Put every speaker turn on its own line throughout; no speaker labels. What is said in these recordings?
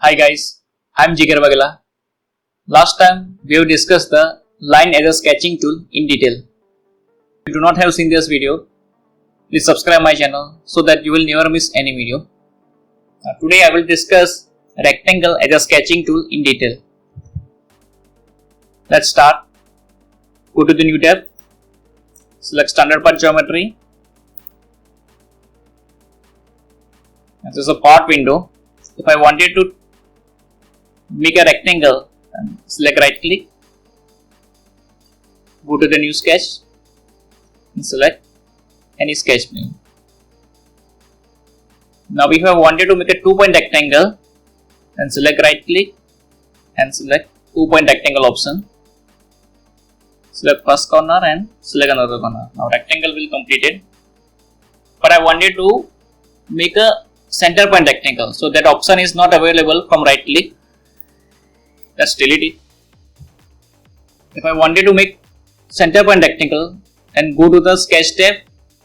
Hi guys, I'm Jigar Bagala. Last time we have discussed the line as a sketching tool in detail. If you do not have seen this video, please subscribe my channel so that you will never miss any video. Today I will discuss rectangle as a sketching tool in detail. Let's start. Go to the new tab. Select standard part geometry. This is a part window. If I wanted to make a rectangle, select right click, go to the new sketch and select any sketch plane. Now if I wanted to make a 2-point rectangle, then select right click and select 2-point rectangle option. Select first corner and select another corner. Now rectangle will completed. But I wanted to make a center point rectangle, so that option is not available from right click. Let's delete it. If I wanted to make center point rectangle, and go to the sketch tab.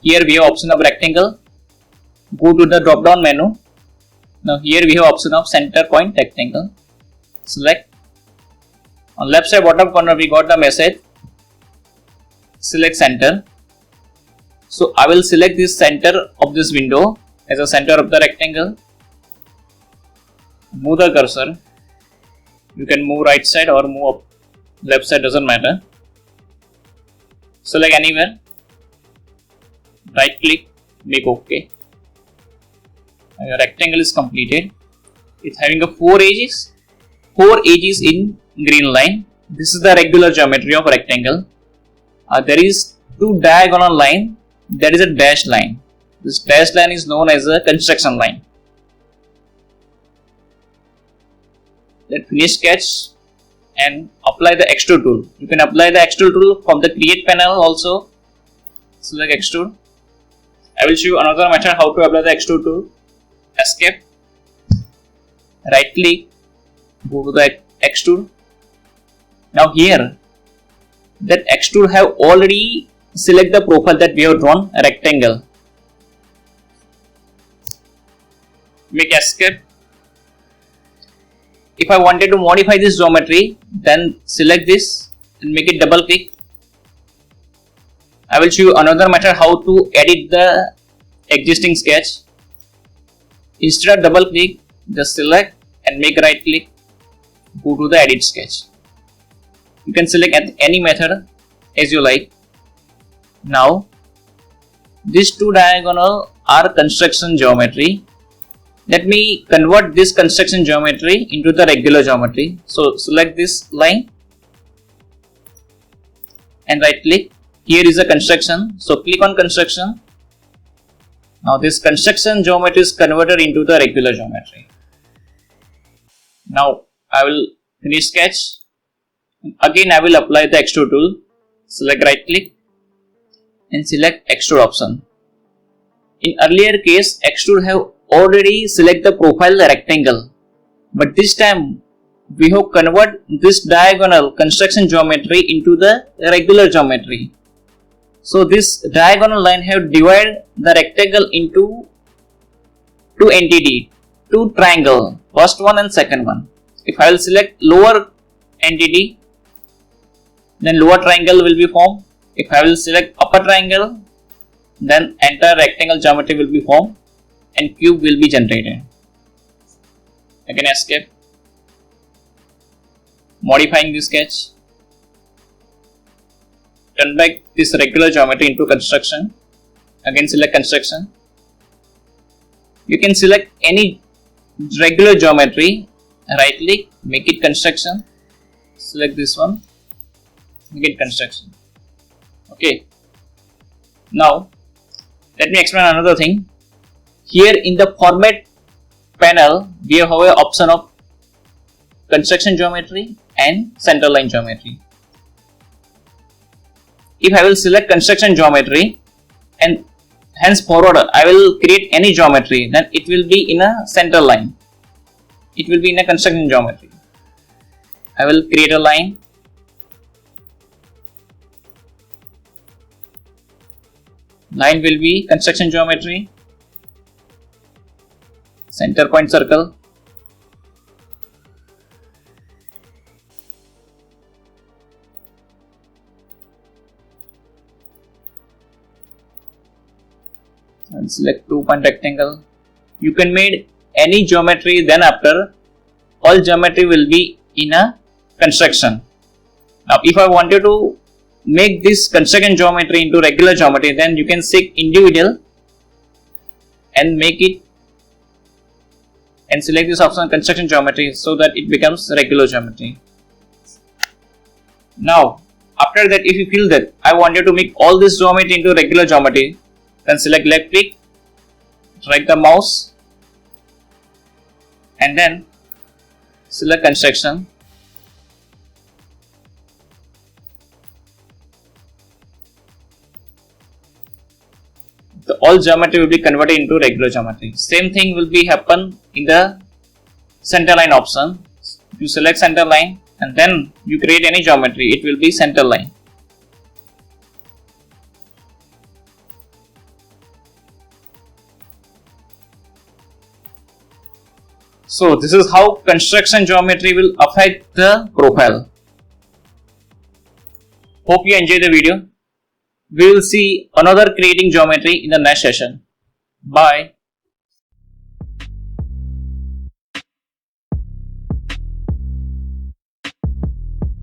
Here we have option of rectangle. Go to the drop down menu. Now here we have option of center point rectangle. Select. On left side bottom corner we got the message. Select center. So I will select this center of this window as a center of the rectangle. Move the cursor. You can move right side or move up left side, doesn't matter. Select anywhere. Right click, make OK. Your rectangle is completed. It's having a 4 edges in green line. This is the regular geometry of rectangle. There is 2 diagonal line. That is a dashed line. This dashed line is known as a construction line. Let's finish sketch and apply the extrude tool. You can apply the extrude tool from the create panel also. Select extrude. I will show you another method how to apply the extrude tool. Escape. Right click. Go to the extrude. Now here, that extrude have already select the profile that we have drawn, a rectangle. Make escape. If I wanted to modify this geometry, then select this and make it double click. I will show you another method how to edit the existing sketch. Instead of double click, just select and make right click. Go to the edit sketch. You can select any method as you like. Now, these 2 diagonal are construction geometry. Let me convert this construction geometry into the regular geometry. So select this line and right click. Here is a construction. So click on construction. Now this construction geometry is converted into the regular geometry. Now I will finish sketch. Again I will apply the extrude tool. Select right click and select extrude option. In earlier case, extrude have already select the profile rectangle, but this time we have convert this diagonal construction geometry into the regular geometry. So this diagonal line have divided the rectangle into 2 entity, 2 triangle, first one and second one. If I will select lower entity, then lower triangle will be formed. If I will select upper triangle, then entire rectangle geometry will be formed and cube will be generated. Again escape. Modifying the sketch. Turn back this regular geometry into construction. Again select construction. You can select any regular geometry. Right click, make it construction. Select this one. Make it construction. Okay. Now, let me explain another thing. Here in the format panel, we have an option of construction geometry and center line geometry. If I will select construction geometry and henceforward I will create any geometry, then it will be in a center line. It will be in a construction geometry. I will create a line. Line will be construction geometry. Center point circle. and select 2-point rectangle. You can make any geometry, then after all geometry will be in a construction. Now if I wanted to make this construction geometry into regular geometry, then you can select individual and make it and select this option construction geometry so that it becomes regular geometry. Now after that, if you feel that I wanted to make all this geometry into regular geometry, then select left click, drag the mouse and then select construction. All geometry will be converted into regular geometry. Same thing will be happen in the center line option. You select center line and then you create any geometry, it will be center line. So this is how construction geometry will affect the profile. Hope you enjoyed the video. We will see another creating geometry in the next session. Bye.